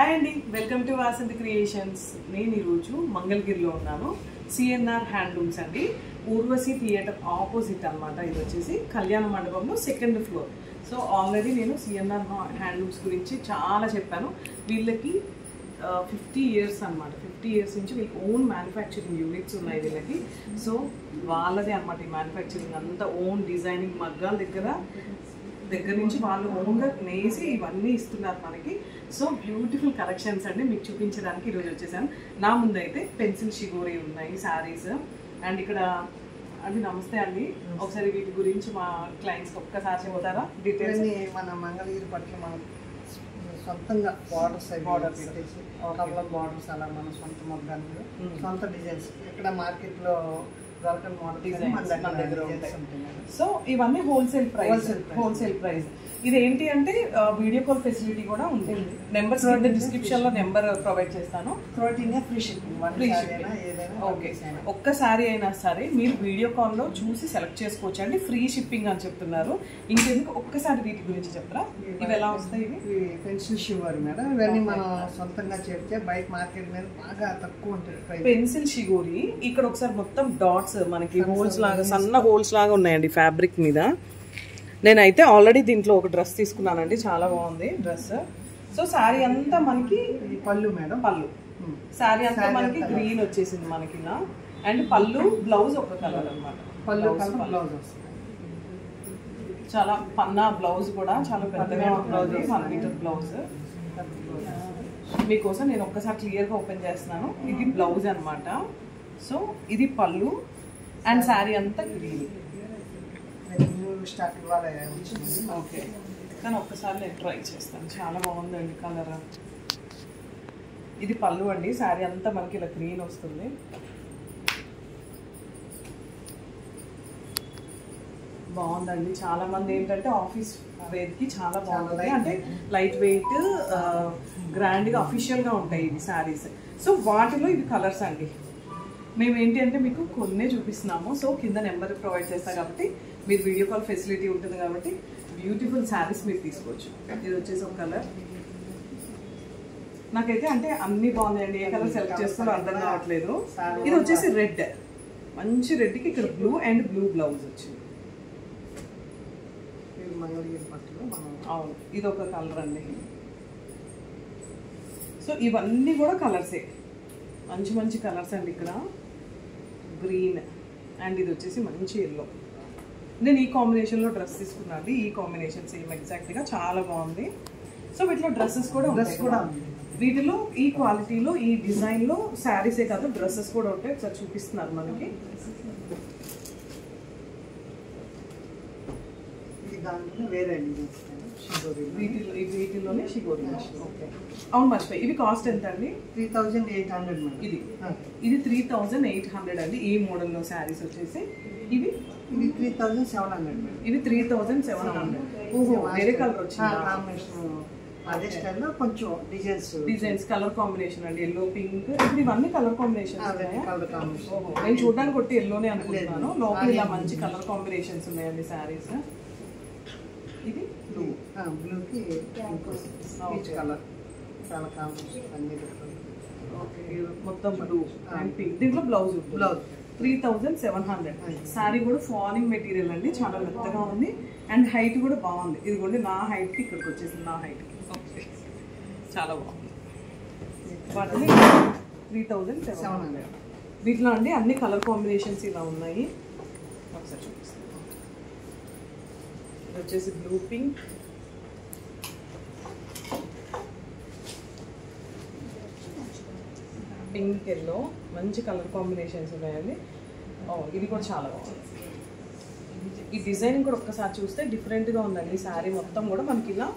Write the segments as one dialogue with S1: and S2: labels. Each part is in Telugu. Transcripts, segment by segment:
S1: హాయ్ అండి, వెల్కమ్ టు వాసంతి క్రియేషన్స్. నేను ఈరోజు మంగళగిరిలో ఉన్నాను. సిఎన్ఆర్ హ్యాండ్లూమ్స్ అండి, ఊర్వశి థియేటర్ ఆపోజిట్ అనమాట. ఇది వచ్చేసి కళ్యాణ మండపంలో సెకండ్ ఫ్లోర్. సో ఆల్రెడీ నేను సిఎన్ఆర్ హ్యాండ్లూమ్స్ గురించి చాలా చెప్పాను. వీళ్ళకి 50 years అనమాట. 50 years నుంచి వీళ్ళకి ఓన్ మ్యానుఫ్యాక్చరింగ్ యూనిట్స్ ఉన్నాయి వీళ్ళకి. సో వాళ్ళదే అనమాట ఈ మ్యానుఫ్యాక్చరింగ్ అంతా. ఓన్ డిజైనింగ్ మగ్గాల దగ్గర నుంచి వాళ్ళు ఓన్గా నేసి ఇవన్నీ ఇస్తున్నారు మనకి. సో బ్యూటిఫుల్ కలెక్షన్స్ అండి మీకు చూపించడానికి ఈరోజు వచ్చేసాను. నా ముందైతే పెన్సిల్ షిగోరీ ఉన్నాయి శారీస్. అండ్ ఇక్కడ అండి నమస్తే అండి, ఒకసారి వీటి గురించి మా క్లయింట్స్కి ఒక్కసారి చెప్తారా డీటెయిల్స్?
S2: మన మంగళగిరి పట్ల మనం సొంతంగా బార్డర్స్ పెట్టేసి కవర్ల బార్డర్స్ అలా మన సొంత మొగ్గాలు సొంత డిజైన్స్ ఇక్కడ మార్కెట్లో దొరకని మోడల్ మన దగ్గర ఉంటాయి.
S1: సో ఇవన్నీ హోల్సేల్ ప్రైస్. ఇది ఏంటి అంటే వీడియో కాల్ ఫెసిలిటీ కూడా ఉంటుంది. నెంబర్స్ డిస్క్రిప్షన్ లో నెంబర్ ప్రొవైడ్ చేస్తాను.
S2: Free shipping.
S1: ఓకే, ఒక్క సారీ అయినా సరే మీరు వీడియో కాల్ లో చూసి సెలెక్ట్ చేసుకోవచ్చు అండి. ఫ్రీ షిప్పింగ్ అని చెప్తున్నారు. ఇంకెందుకు ఒక్కసారి వీటి గురించి చెప్తారా? ఇవి ఎలా వస్తాయి?
S2: ఇవి పెన్సిల్ షిగోరీ మేడం. ఇవన్నీ మనం సొంతంగా చెప్తే బయట మార్కెట్ మీద బాగా తక్కువ ఉంటుంది.
S1: పెన్సిల్ షిగోరీ ఇక్కడ ఒకసారి మొత్తం డాట్స్ మనకి హోల్స్ లాగా, సన్న హోల్స్ లాగా ఉన్నాయండి ఫ్యాబ్రిక్ మీద. నేనైతే ఆల్రెడీ దీంట్లో ఒక డ్రెస్ తీసుకున్నానండి, చాలా బాగుంది డ్రెస్. సో శారీ అంతా మనకి
S2: పళ్ళు మేడం,
S1: పళ్ళు శారీ అంతా మనకి గ్రీన్ వచ్చేసింది మనకి ఇలా. అండ్ పళ్ళు బ్లౌజ్ ఒక కలర్ అనమాట.
S2: బ్లౌజ్
S1: చాలా పన్నా బ్లౌజ్ కూడా చాలా పెద్దగా బ్లౌజ్, 1 మీటర్ బ్లౌజ్. మీకోసం నేను ఒక్కసారి క్లియర్గా ఓపెన్ చేస్తున్నాను. ఇది బ్లౌజ్ అనమాట. సో ఇది పళ్ళు అండ్ శారీ అంతా గ్రీన్. ఓకే, కానీ ఒక్కసారి నేను ట్రై చేస్తాను. చాలా బాగుందండి కలర్. ఇది పళ్ళు అండి. శారీ అంతా మనకి ఇలా గ్రీన్ వస్తుంది. బాగుందండి. చాలా మంది ఏంటంటే ఆఫీస్ వేర్కి చాలా బాగుంటుంది, అంటే లైట్ వెయిట్ గ్రాండ్గా అఫీషియల్గా ఉంటాయి ఇవి శారీస్. సో వాటిలో ఇవి కలర్స్ అండి. మేము ఏంటి అంటే మీకు కొన్నే చూపిస్తున్నాము. సో కింద నెంబర్ ప్రొవైడ్ చేస్తాం కాబట్టి మీరు వీడియో కాల్ ఫెసిలిటీ ఉంటుంది కాబట్టి బ్యూటిఫుల్ శారీస్ మీరు తీసుకోవచ్చు. ఇది వచ్చేసి ఒక కలర్. నాకైతే అంటే అన్ని బాగున్నాయండి, ఏ కలర్ సెలెక్ట్ చేస్తారో అర్థం కావట్లేదు. ఇది వచ్చేసి రెడ్, మంచి రెడ్కి ఇక్కడ బ్లూ అండ్ బ్లూ బ్లౌజ్ వచ్చింది. అవును, ఇది ఒక కలర్ అండి. సో ఇవన్నీ కూడా కలర్సే, మంచి మంచి కలర్స్ అండి. ఇక్కడ గ్రీన్ అండ్ ఇది వచ్చేసి మంచి ఎల్లో. నేను ఈ కాంబినేషన్లో డ్రెస్ తీసుకున్నాను అండి. ఈ కాంబినేషన్ సేమ్ ఎగ్జాక్ట్గా చాలా బాగుంది. సో వీటిలో డ్రెస్సెస్ కూడా వీటిలో ఈ క్వాలిటీలో ఈ డిజైన్లో శారీసే కాదు డ్రెస్సెస్ కూడా ఉంటాయి. ఒకసారి చూపిస్తున్నారు మనకి. వీటిలోనే షిగోరీ. ఓకే, అవును మర్చిపోయి. ఇవి కాస్ట్ ఎంత అండి?
S2: 3800.
S1: ఇది 3800 అండి. ఈ మోడల్లో శారీస్ వచ్చేసి ఇవి
S2: 3700.
S1: ఇవి 3700. ఓహో, వేరే కలర్ వచ్చింది.
S2: అదే స్టైల్లో కొంచెం డిజైన్స్
S1: కలర్ కాంబినేషన్ అండి. Yellow pink. ఇప్పుడు ఇవన్నీ కలర్ కాంబినేషన్. నేను చూడడానికి కొట్టి ఎల్లోనే అనుకుంటున్నాను. లోపల ఇలా మంచి కలర్ కాంబినేషన్స్ ఉన్నాయండి శారీస్. ఇది
S2: బ్లూకి పీచ్ కలర్ చాలా కాంబినేషన్.
S1: ఓకే, మొత్తం బ్లూ అండ్ పింక్. దీంట్లో బ్లౌజ్ 3700. శారీ కూడా ఫాలింగ్ మెటీరియల్ అండి, చాలా మెత్తగా ఉంది అండ్ హైట్ కూడా బాగుంది. ఇది కూడా నా హైట్కి ఇక్కడికి వచ్చేసింది, నా హైట్కి. ఓకే, చాలా బాగుంది. వాటిని 3700. వీటిలో అండి అన్ని కలర్ కాంబినేషన్స్ ఇలా ఉన్నాయి. ఒకసారి చూపిస్తాను. ఇది వచ్చేసి బ్లూ పింక్, పింక్ ఎల్లో, మంచి కలర్ కాంబినేషన్స్ ఉన్నాయండి. ఇది కూడా చాలా బాగుంది. ఈ డిజైనింగ్ కూడా ఒక్కసారి చూస్తే డిఫరెంట్గా ఉందండి. శారీ మొత్తం కూడా మనకి ఇలా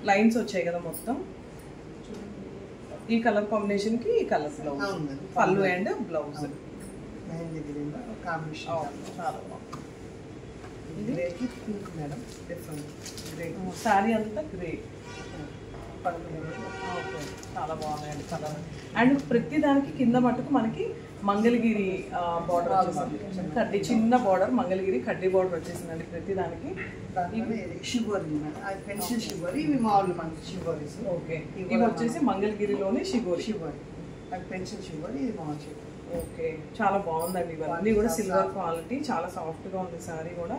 S1: లైన్స్ వచ్చాయి కదా మొత్తం. ఈ కలర్ కాంబినేషన్కి ఈ కలర్ బ్లౌజ్, పళ్ళు అండ్ బ్లౌజ్ చాలా బాగుంది. శారీ అంతా గ్రే. చాలా బాగున్నాయండి కలర్. అండ్ ప్రతి దానికి కింద మట్టుకు మనకి మంగళగిరి బార్డర్ వచ్చేసింది, కడ్డీ చిన్న బార్డర్, మంగళగిరి కడ్డీ బార్డర్ వచ్చేసిందండి ప్రతి దానికి.
S2: షిబోరి పెన్సిల్ షిబోరి, ఇవి మామూలు మనకి షిబోరీస్.
S1: ఓకే, ఇవి వచ్చేసి మంగళగిరిలోని షిబోరి.
S2: అది పెన్సిల్ షిబోరి, ఇది మామూలు షిబోరి.
S1: ఓకే, చాలా బాగుందండి. ఇవన్నీ కూడా సిల్వర్ క్వాలిటీ, చాలా సాఫ్ట్గా ఉంది సారీ కూడా.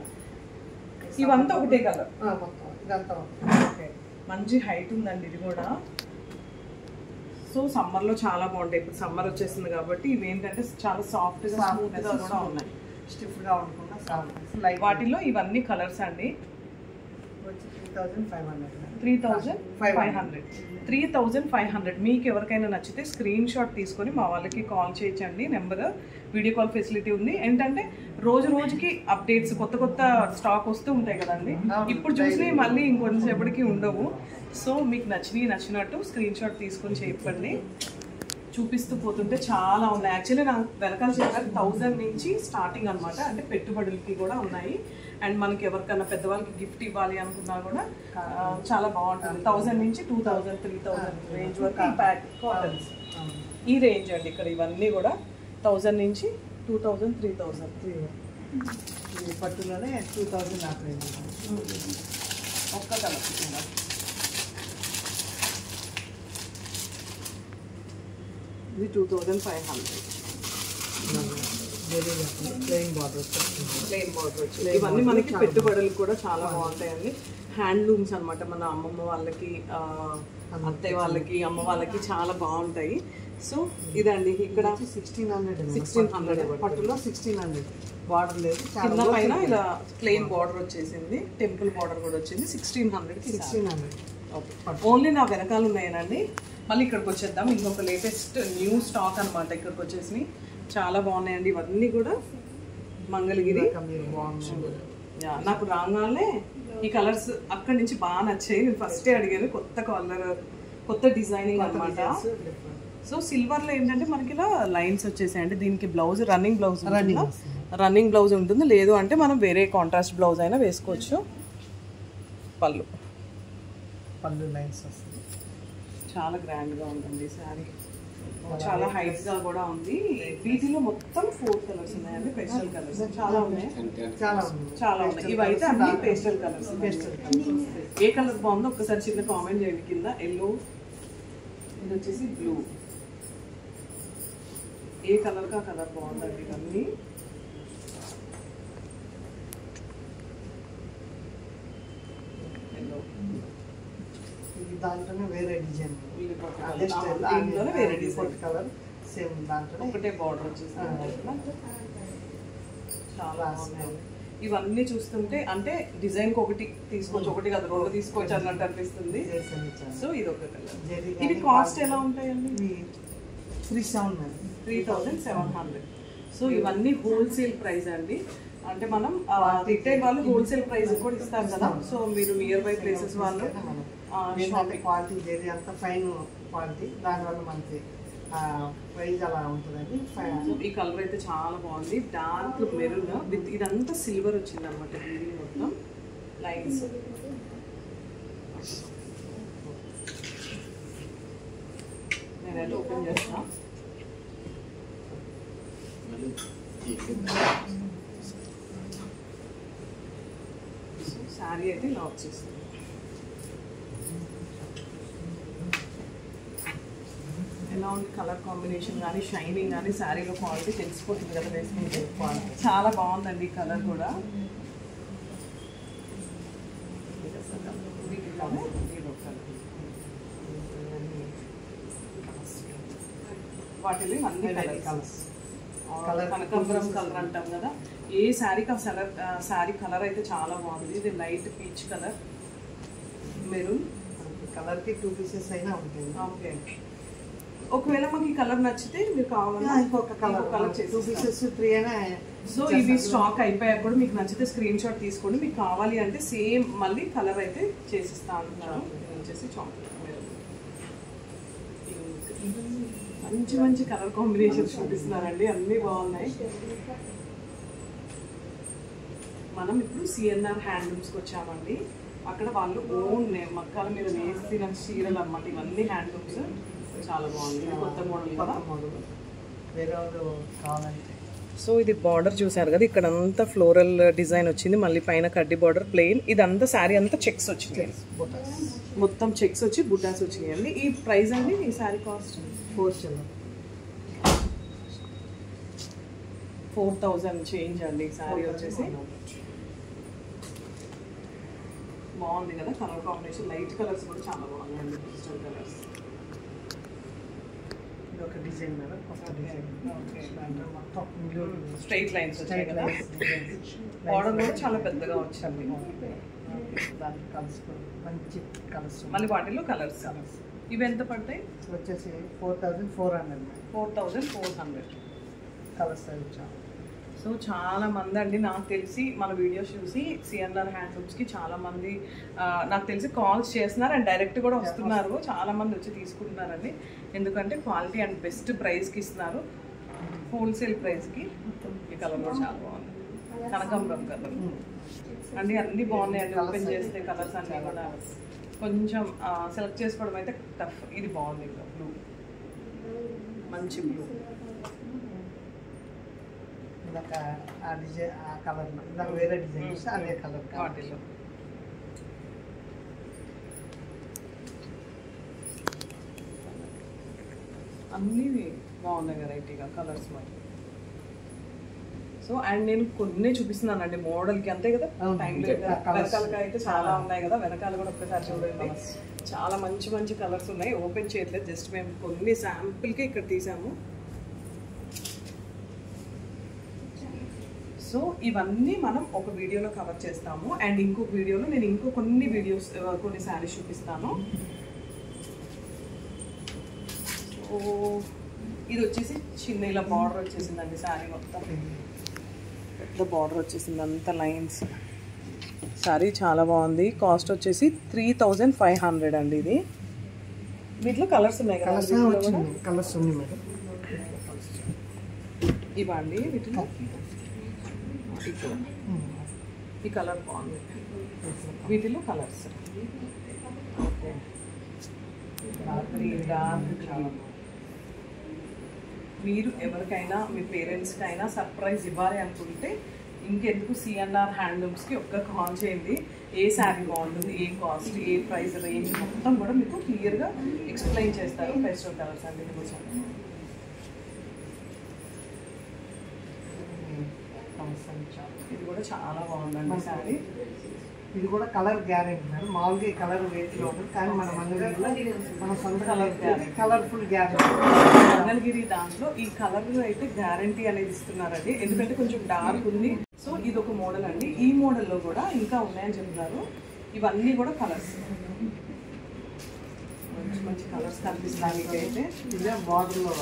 S1: ఇవంతా ఒకటే కలర్,
S2: ఇదంతా
S1: ఓకే. మంచి హైట్ ఉందండి ఇది కూడా. సో సమ్మర్లో చాలా బాగుంటాయి. ఇప్పుడు సమ్మర్ వచ్చేసింది కాబట్టి ఇవి ఏంటంటే చాలా సాఫ్ట్గా స్మూత్గా కూడా ఉన్నాయి,
S2: స్టిఫ్గా ఉండకుండా సాఫ్ట్.
S1: వాటిలో ఇవన్నీ కలర్స్ అండి. 3,500 మీకు ఎవరికైనా నచ్చితే స్క్రీన్ షాట్ తీసుకొని మా వాళ్ళకి కాల్ చేయొచ్చండి. నెంబర్ వీడియో కాల్ ఫెసిలిటీ ఉంది. ఏంటంటే రోజు రోజుకి అప్డేట్స్, కొత్త కొత్త స్టాక్ వస్తూ ఉంటాయి కదండి. ఇప్పుడు చూసినవి మళ్ళీ ఇంకొంతసేపటికి ఉండవు. సో మీకు నచ్చినట్టు స్క్రీన్ షాట్ తీసుకొని చెప్పండి. చూపిస్తూ పోతుంటే చాలా ఉన్నాయి. యాక్చువల్లీ నాకు వెనకాల చెప్పారు 1000 నుంచి స్టార్టింగ్ అనమాట. అంటే పెట్టుబడులకి కూడా ఉన్నాయి. అండ్ మనకి ఎవరికైనా పెద్దవాళ్ళకి గిఫ్ట్ ఇవ్వాలి అనుకున్నా కూడా చాలా బాగుంటుంది. 1000 నుంచి 2000, 3000 రేంజ్ వరకు ప్యాక్ కాటన్స్ ఈ రేంజ్ అండి. ఇక్కడ ఇవన్నీ కూడా 1000 నుంచి 2000, 3000
S2: పట్టులోనే 2000 ఆ రేంజ్.
S1: ఒక్క కలర్ ఇది 2500.
S2: ప్లెయిన్ బార్డర్
S1: వచ్చింది. ఇవన్నీ మనకి పెట్టుబడులు కూడా చాలా బాగుంటాయండి. హ్యాండ్లూమ్స్ అనమాట. మన అమ్మమ్మ వాళ్ళకి, అత్తయ్య వాళ్ళకి, అమ్మ వాళ్ళకి చాలా బాగుంటాయి. సో ఇదండి ఇక్కడ 1600
S2: పట్టులో 1600 బార్డర్ లేదు,
S1: కింద పైన ఇలా ప్లెయిన్ బార్డర్ వచ్చేసింది, టెంపుల్ బార్డర్ కూడా వచ్చింది. 1600. ఓకే, ఓన్లీ నా వెనకాల ఉన్నాయనండి. మళ్ళీ ఇక్కడికి వచ్చేద్దాం. ఇంకొక లేటెస్ట్ న్యూ స్టాక్ అనమాట. ఇక్కడికి వచ్చేసి చాలా బాగున్నాయండి. ఇవన్నీ కూడా మంగళగిరి. నాకు రాగానే ఈ కలర్స్ అక్కడి నుంచి బాగా నచ్చాయి. నేను ఫస్టే అడిగాను. కొత్త కలర్, కొత్త డిజైనింగ్ అనమాట. సో సిల్వర్లో ఏంటంటే మనకి ఇలా లైన్స్ వచ్చేసాయండి. దీనికి బ్లౌజ్ రన్నింగ్ బ్లౌజ్ ఉంటుంది. లేదు అంటే మనం వేరే కాంట్రాస్ట్ బ్లౌజ్ అయినా వేసుకోవచ్చు. పళ్ళు
S2: లైన్స్ వస్తుంది.
S1: చాలా గ్రాండ్గా ఉంటుంది శారీ. చాలా హైట్గా కూడా ఉంది. వీటిలో మొత్తం 4 కలర్స్ ఉన్నాయండి. పేస్టల్ కలర్స్ చాలా ఉన్నాయి. ఇవైతే అన్ని పేస్టల్ కలర్స్. ఏ కలర్ బాగుందో ఒక్కసారి చిన్న కామెంట్ చేయండి కింద. ఎల్లో, ఇది వచ్చేసి బ్లూ. ఏ కలర్గా కలర్ బాగుందండి ఇవన్నీ.
S2: దాంట్లోనే వేరే డిజైన్,
S1: వేరే డిజైన్
S2: కలర్ సేమ్ దాంట్లో
S1: ఒకటే బార్డర్ వచ్చేసి చాలా బాగున్నాయి. ఇవన్నీ చూస్తుంటే అంటే డిజైన్ ఒకటి తీసుకోవచ్చు, ఒకటి కాదు 2 తీసుకోవచ్చు అన్నట్టు అనిపిస్తుంది. సో ఇది ఒక కలర్. ఇవి కాస్ట్ ఎలా ఉంటాయండి? 3700. సో ఇవన్నీ హోల్సేల్ ప్రైస్ అండి. అంటే మనం రిటైల్ వాళ్ళు హోల్సేల్ ప్రైస్ కూడా ఇస్తారు కదా. సో మీరు నియర్ బై ప్లేసెస్ వాళ్ళు
S2: క్వాలిటీ ఏది అంత ఫైన్ క్వాలిటీ, దానివల్ల మనకి ప్రైజ్ అలా ఉంటుందండి.
S1: ఈ కలర్ అయితే చాలా బాగుంది. డార్క్ మెరూన్ విత్ ఇదంతా సిల్వర్ వచ్చింది అనమాట. ఇది మొత్తం లైన్స్. నేనైతే ఓపెన్ చేస్తా. శారీ అయితే ఇలా వచ్చేస్తుంది. ఎలా ఉంది కలర్ కాంబినేషన్ కానీ, షైనింగ్ కానీ, శారీలో క్వాలిటీ తెలిసిపోతుంది కదా వేసుకుంటే. చాలా బాగుందండి ఈ కలర్ కూడా. వాటిలో అన్ని కలర్స్. కనకాంబరం కలర్ అంటాం కదా. ఏ శారీకి ఆ శారీ కలర్ అయితే చాలా బాగుంది. ఇది లైట్ పీచ్ కలర్, మెరూన్
S2: కలర్కి 2 పీసెస్ అయినా ఉంటుంది.
S1: ఓకే, ఒకవేళ మాకు ఈ కలర్ నచ్చితే మీరు కావాలా
S2: ఇంకొక కలర్ 2 పీసెస్ 3 అయినా.
S1: సో ఇవి స్టాక్ అయిపోయాక కూడా మీకు నచ్చితే స్క్రీన్ షాట్ తీసుకోండి. మీకు కావాలి అంటే సేమ్ మళ్ళీ కలర్ అయితే చేసిస్తా అంటున్నారు. వచ్చేసి చాక్లెట్, మంచి మంచి కలర్ కాంబినేషన్స్ చూపిస్తున్నారండి. అన్నీ బాగున్నాయి. మనం ఇప్పుడు సిఎన్ఆర్ హ్యాండ్లూమ్స్కి వచ్చామండి. అక్కడ వాళ్ళు ఓన్ మక్కల మీద వేసిన చీరలు అన్నమాట. ఇవన్నీ హ్యాండ్లూమ్స్ చాలా బాగుంది. కొత్త మోడల్ కదా.
S2: వేరే వాళ్ళు కావాలంటే.
S1: సో ఇది బార్డర్ చూసారు కదా, ఇక్కడ అంతా ఫ్లోరల్ డిజైన్ వచ్చింది, మళ్ళీ పైన కడ్డీ బార్డర్ ప్లెయిన్, ఇదంతా శారీ అంతా చెక్స్ వచ్చింది, మొత్తం చెక్స్ వచ్చి బుటాస్ వచ్చినాయండి. ఈ ప్రైస్ అండి ఈ శారీ కాస్ట్ 4,000 చేంజ్ అండి. ఈ శారీ వచ్చేసి బాగుంది కదా, కలర్ కాంబినేషన్ లైట్ కలర్స్ కూడా చాలా బాగున్నాయండి, డిజిటల్ కలర్స్.
S2: ఇది ఒక డిజైన్ మేడం, కొత్త డిజైన్. మొత్తం
S1: స్ట్రైట్ లైన్స్ వచ్చాయి కదా, బార్డర్ కూడా చాలా పెద్దగా వచ్చింది.
S2: దానికి కలర్స్ మంచి కలర్స్,
S1: మళ్ళీ వాటిలో కలర్స్. ఇవి ఎంత పడతాయి?
S2: వచ్చేసి 4,400
S1: 4,400
S2: కలర్స్ వచ్చాము.
S1: సో చాలా మంది అండి నాకు తెలిసి మన వీడియోస్ చూసి సిఎన్ఆర్ హ్యాండ్లూమ్స్కి చాలా మంది నాకు తెలిసి కాల్స్ చేస్తున్నారు అండ్ డైరెక్ట్ కూడా వస్తున్నారు. చాలా మంది వచ్చి తీసుకుంటున్నారండి, ఎందుకంటే క్వాలిటీ అండ్ బెస్ట్ ప్రైస్కి ఇస్తున్నారు, హోల్సేల్ ప్రైస్కి. ఈ కలర్ కూడా చాలా బాగుంది, కనకాంబరం కలర్ అండి, అన్నీ బాగున్నాయండి. ఓపెన్ చేస్తే కలర్స్ అన్నీ కూడా కొంచెం సెలెక్ట్ చేసుకోవడం అయితే టఫ్. ఇది బాగుంది, ఇంకా బ్లూ, మంచి బ్లూ.
S2: ఇందాక ఆ డిజైన్ ఆ కలర్, ఇందాక వేరే డిజైన్ అదే కలర్
S1: వాటిలో. అన్నీ బాగున్నాయి వెరైటీగా కలర్స్ మరి. సో అండ్ నేను కొన్ని చూపిస్తున్నానండి మోడల్కి, అంతే కదా, టైం లేదు. వెనకాలకి అయితే చాలా ఉన్నాయి కదా, వెనకాల కూడా ఒక్కసారి చూడండి, చాలా మంచి మంచి కలర్స్ ఉన్నాయి. ఓపెన్ చేయట్లేదు, జస్ట్ మేము కొన్ని శాంపుల్కి ఇక్కడ తీసాము. సో ఇవన్నీ మనం ఒక వీడియోలో కవర్ చేస్తాము అండ్ ఇంకొక వీడియోలో నేను కొన్ని వీడియోస్ కొన్ని శారీస్ చూపిస్తాను. సో ఇది వచ్చేసి చిన్న ఇలా బార్డర్ వచ్చేసిందండి, శారీ మొత్తం పెద్ద బార్డర్ వచ్చేసింది, అంత లైన్స్. శారీ చాలా బాగుంది, కాస్ట్ వచ్చేసి 3,500 అండి. ఇది వీటిలో కలర్స్ ఉన్నాయి కదా,
S2: కలర్స్ ఉన్నాయి మేడం.
S1: ఇవ్వండి వీటిలో ఈ కలర్ బాగుంది, వీటిలో కలర్స్. ఓకే, మీరు ఎవరికైనా మీ పేరెంట్స్కి అయినా సర్ప్రైజ్ ఇవ్వాలి అనుకుంటే ఇంకెందుకు సిఎన్ఆర్ హ్యాండ్లూమ్స్కి ఒక్క కాల్ చేయండి. ఏ శారీ బాగుంటుంది, ఏ కాస్ట్, ఏ ప్రైస్ రేంజ్ మొత్తం కూడా మీకు క్లియర్గా ఎక్స్ప్లెయిన్ చేస్తారు. పేస్టల్ కలర్స్ అండి, ఇది కొంచెం ఇది కూడా చాలా బాగుందండి శారీ.
S2: ఇది కూడా కలర్ గ్యారెంటీ మేడం, మామూలుగా ఈ కలర్ వేటిలో ఉంటుంది, కానీ మన మంగళగిరిలో మన సొంత కలర్ఫుల్ గ్యారెంటీ.
S1: మంగళగిరి దాంట్లో ఈ కలర్ అయితే గ్యారంటీ అనేది ఇస్తున్నారండి, ఎందుకంటే కొంచెం డార్క్ ఉంది. సో ఇది ఒక మోడల్ అండి, ఈ మోడల్లో కూడా ఇంకా ఉన్నాయని చెప్తున్నారు. ఇవన్నీ కూడా కలర్స్, మంచి మంచి కలర్స్ కనిపిస్తున్నాయి. అయితే
S2: ఇదే బార్డర్లో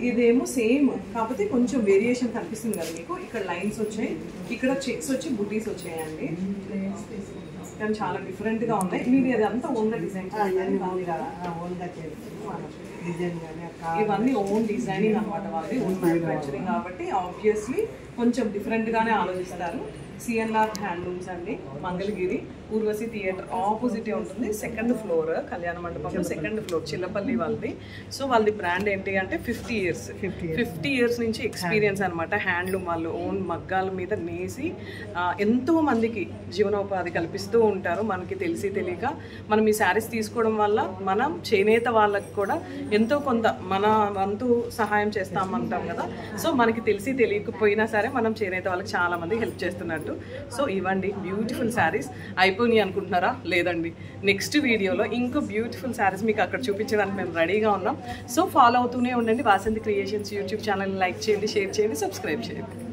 S1: ఇదేమో సేమ్, కాకపోతే కొంచెం వేరియేషన్ కనిపిస్తుంది కదా మీకు. ఇక్కడ లైన్స్ వచ్చాయి, ఇక్కడ చెక్స్ వచ్చి బుటీస్ వచ్చాయండి, కానీ చాలా డిఫరెంట్ గా ఉన్నాయి. మీరు అది అంతా ఓన్ డిజైన్, ఇవన్నీ ఓన్ డిజైనింగ్ అనమాట, వాళ్ళది ఓన్ మ్యానుఫ్యాక్చరింగ్ కాబట్టి ఆబ్వియస్లీ కొంచెం డిఫరెంట్ గానే ఆలోచిస్తారు. సిఎన్ఆర్ హ్యాండ్లూమ్స్ అండి, మంగళగిరి ఊర్వశి థియేటర్ ఆపోజిటే ఉంటుంది, సెకండ్ ఫ్లోర్, కళ్యాణ మండపంలో సెకండ్ ఫ్లోర్, చిల్లపల్లి వాళ్ళది. సో వాళ్ళది బ్రాండ్ ఏంటి అంటే 50 ఇయర్స్ నుంచి ఎక్స్పీరియన్స్ అనమాట. హ్యాండ్లూమ్ వాళ్ళు ఓన్ మగ్గాల మీద నేసి ఎంతో మందికి జీవనోపాధి కల్పిస్తూ ఉంటారు. మనకి తెలిసి తెలియక మనం ఈ శారీస్ తీసుకోవడం వల్ల మనం చేనేత వాళ్ళకి కూడా ఎంతో కొంత మన వంతు సహాయం చేస్తామంటాం కదా. సో మనకి తెలిసి తెలియకపోయినా సరే మనం చేనేత వాళ్ళకి చాలా మంది హెల్ప్ చేస్తున్నట్టు. సో ఇవ్వండి బ్యూటిఫుల్ శారీస్. అయిపోయినాయి అనుకుంటున్నారా? లేదండి, నెక్స్ట్ వీడియోలో ఇంకో బ్యూటిఫుల్ శారీస్ మీకు అక్కడ చూపించడానికి మేము రెడీగా ఉన్నాం. సో ఫాలో అవుతూనే ఉండండి Vasanthi creations YouTube channel. Like చేయండి, షేర్ చేయండి, సబ్స్క్రైబ్ చేయండి.